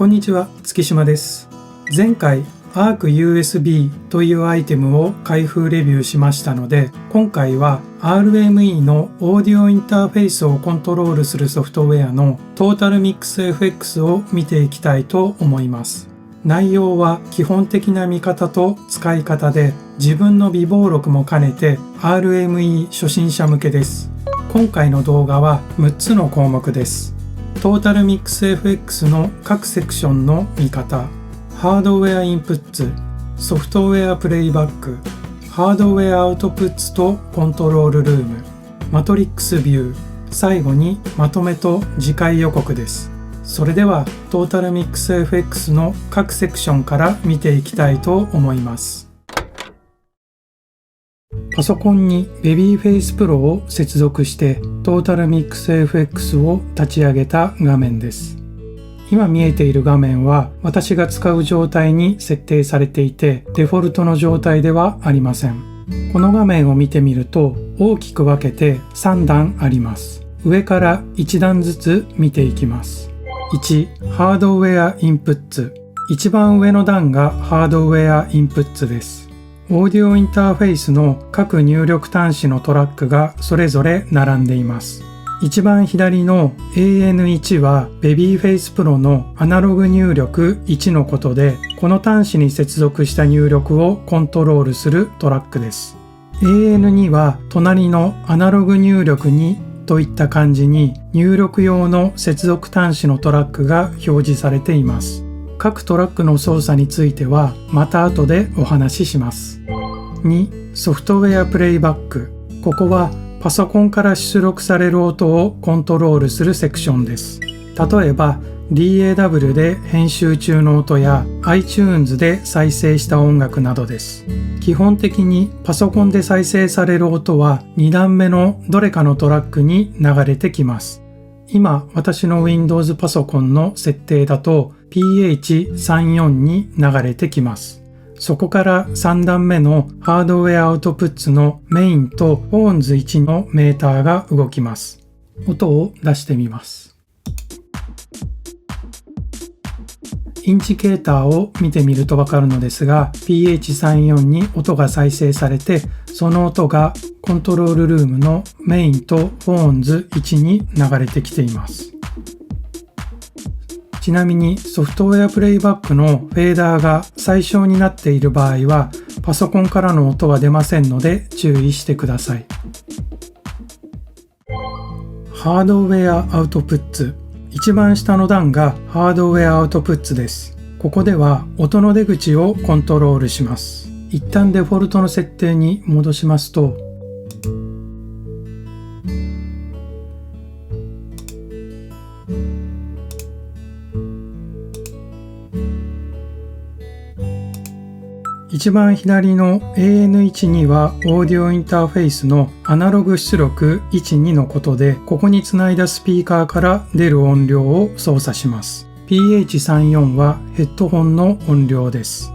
こんにちは、月島です。前回 Arc USB というアイテムを開封レビューしましたので、今回は RME のオーディオインターフェースをコントロールするソフトウェアの TotalMixFX を見ていきたいと思います。内容は基本的な見方と使い方で、自分の備忘録も兼ねて RME 初心者向けです。今回の動画は6つの項目です。TotalMixFX の各セクションの見方、ハードウェアインプッツ、ソフトウェアプレイバック、ハードウェアアウトプッツとコントロールルーム、マトリックスビュー、最後にまとめと次回予告です。それでは TotalMixFX の各セクションから見ていきたいと思います。パソコンに Babyface Pro を接続して TotalMixFX を立ち上げた画面です。今見えている画面は私が使う状態に設定されていて、デフォルトの状態ではありません。この画面を見てみると大きく分けて3段あります。上から1段ずつ見ていきます。1、ハードウェアインプッツ。一番上の段がハードウェアインプッツです。オーディオインターフェースの各入力端子のトラックがそれぞれ並んでいます。一番左の AN1 は Babyface Pro のアナログ入力1のことで、この端子に接続した入力をコントロールするトラックです。AN2 は隣のアナログ入力2といった感じに入力用の接続端子のトラックが表示されています。各トラックの操作についてはまた後でお話しします。2、ソフトウェアプレイバック。ここはパソコンから出力される音をコントロールするセクションです。例えば DAW で編集中の音や iTunes で再生した音楽などです。基本的にパソコンで再生される音は2段目のどれかのトラックに流れてきます。今私の Windows パソコンの設定だと PH34 に流れてきます。そこから3段目のハードウェアアウトプッツのメインとホーンズ1のメーターが動きます。音を出してみます。インジケーターを見てみるとわかるのですが、PH34 に音が再生されて、その音がコントロールルームのメインとホーンズ1に流れてきています。ちなみにソフトウェアプレイバックのフェーダーが最小になっている場合はパソコンからの音は出ませんので注意してください。ハードウェアアウトプッツ。一番下の段がハードウェアアウトプッツです。ここでは音の出口をコントロールします。一旦デフォルトの設定に戻しますと、一番左の AN1 にはオーディオインターフェースのアナログ出力12のことで、ここにつないだスピーカーから出る音量を操作します。PH34 はヘッドホンの音量です。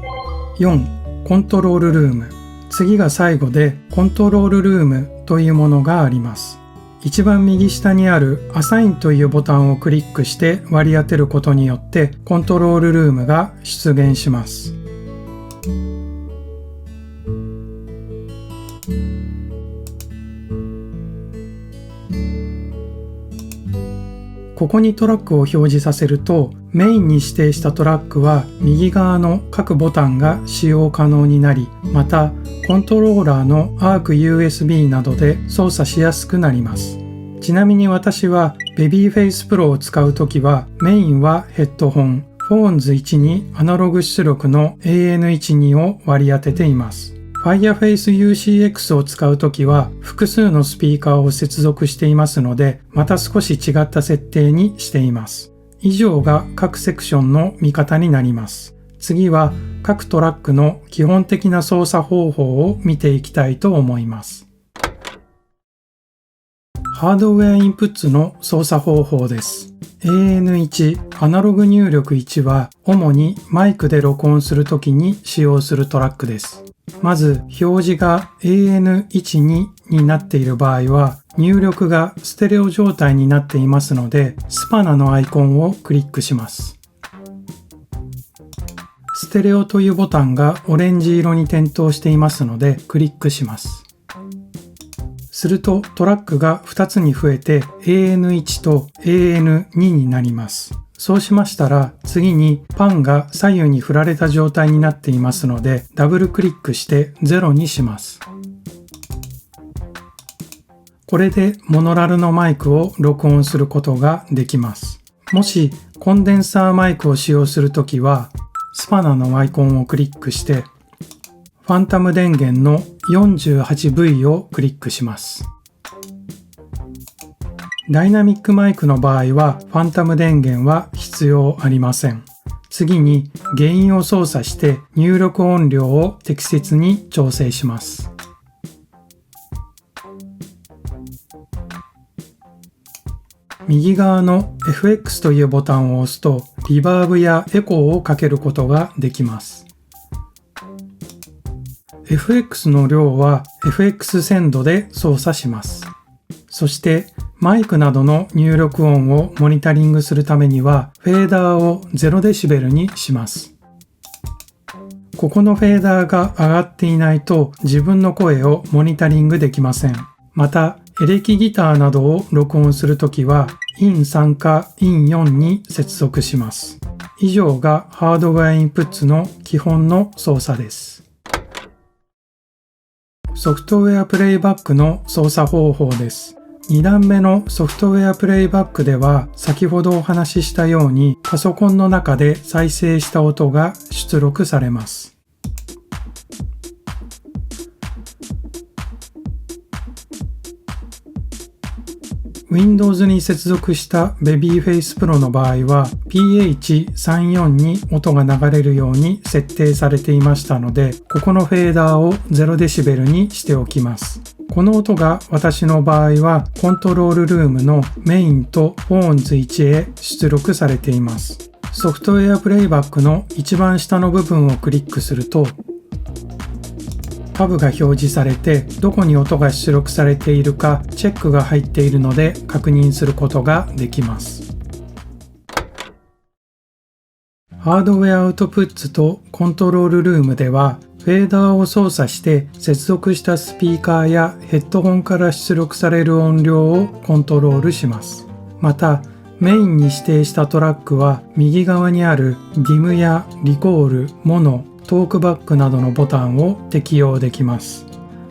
4、コントロールルーム。次が最後でコントロールルームというものがあります。一番右下にあるアサインというボタンをクリックして割り当てることによってコントロールルームが出現します。ここにトラックを表示させると、メインに指定したトラックは右側の各ボタンが使用可能になり、またコントローラーの Arc USB などで操作しやすくなります。ちなみに私は Babyface Pro を使うときはメインはヘッドホン、ホーンズ1にアナログ出力の AN12 を割り当てています。Fireface UCX を使うときは複数のスピーカーを接続していますので、また少し違った設定にしています。以上が各セクションの見方になります。次は各トラックの基本的な操作方法を見ていきたいと思います。ハードウェアインプッツの操作方法です。AN1 アナログ入力1は主にマイクで録音するときに使用するトラックです。まず表示が AN12 になっている場合は入力がステレオ状態になっていますので、スパナのアイコンをクリックします。ステレオというボタンがオレンジ色に点灯していますのでクリックします。するとトラックが2つに増えて AN1 と AN2 になります。そうしましたら次にパンが左右に振られた状態になっていますのでダブルクリックして0にします。これでモノラルのマイクを録音することができます。もしコンデンサーマイクを使用するときはスパナのアイコンをクリックしてファンタム電源の 48V をクリックします。ダイナミックマイクの場合はファンタム電源は必要ありません。次にゲインを操作して入力音量を適切に調整します。右側の FX というボタンを押すとリバーブやエコーをかけることができます。FX の量は FX 線度で操作します。そしてマイクなどの入力音をモニタリングするためにはフェーダーを 0dB にします。ここのフェーダーが上がっていないと自分の声をモニタリングできません。またエレキギターなどを録音するときは IN3 か IN4 に接続します。以上がハードウェアインプッツの基本の操作です。ソフトウェアプレイバックの操作方法です。2段目のソフトウェアプレイバックでは先ほどお話ししたようにパソコンの中で再生した音が出力されます。Windows に接続した Babyface Pro の場合は PH34 に音が流れるように設定されていましたので、ここのフェーダーを 0dB にしておきます。この音が私の場合はコントロールルームのメインと Phones1 へ出力されています。ソフトウェアプレイバックの一番下の部分をクリックするとタブが表示されてどこに音が出力されているかチェックが入っているので確認することができます。ハードウェアアウトプッツとコントロールルームではフェーダーを操作して接続したスピーカーやヘッドホンから出力される音量をコントロールします。またメインに指定したトラックは右側にある DIM やリコール、モノ、トークバックなどのボタンを適用できます。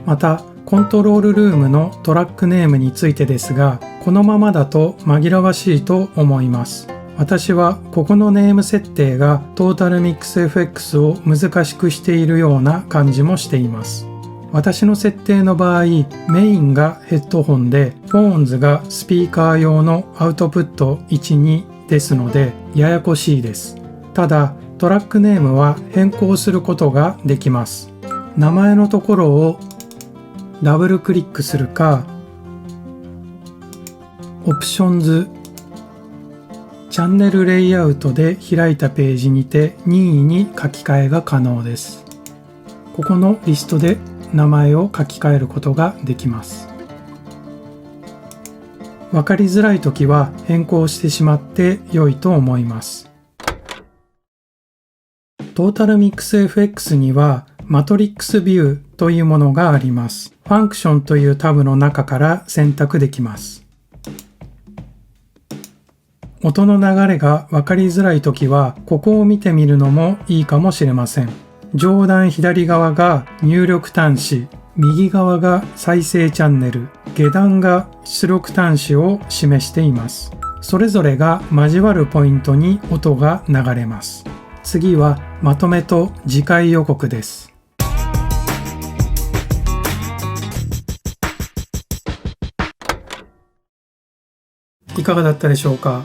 またコントロールルームのトラックネームについてですが、このままだと紛らわしいと思います。私はここのネーム設定がトータルミックス FX を難しくしているような感じもしています。私の設定の場合、メインがヘッドホンで、フォーンズがスピーカー用のアウトプット1、2ですのでややこしいです。ただ、トラックネームは変更することができます。名前のところをダブルクリックするか、オプションズ、チャンネルレイアウトで開いたページにて任意に書き換えが可能です。ここのリストで名前を書き換えることができます。わかりづらいときは変更してしまって良いと思います。トータルミックス FX にはマトリックスビューというものがあります。ファンクションというタブの中から選択できます。音の流れがわかりづらいときはここを見てみるのもいいかもしれません。上段左側が入力端子、右側が再生チャンネル、下段が出力端子を示しています。それぞれが交わるポイントに音が流れます。次はまとめと次回予告です。いかがだったでしょうか。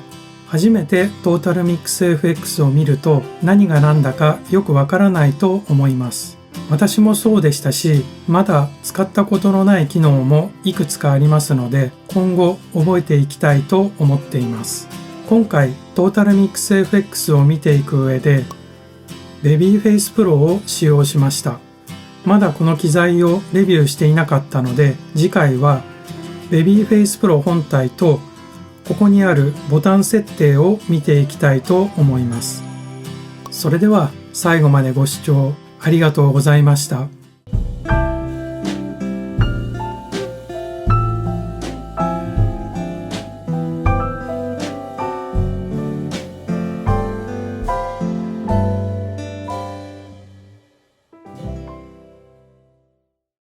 初めてトータルミックス FX を見ると何が何だかよくわからないと思います。私もそうでしたし、まだ使ったことのない機能もいくつかありますので、今後覚えていきたいと思っています。今回トータルミックス FX を見ていく上で Babyface Pro を使用しました。まだこの機材をレビューしていなかったので、次回は Babyface Pro 本体とここにあるボタン設定を見ていきたいと思います。それでは最後までご視聴ありがとうございました。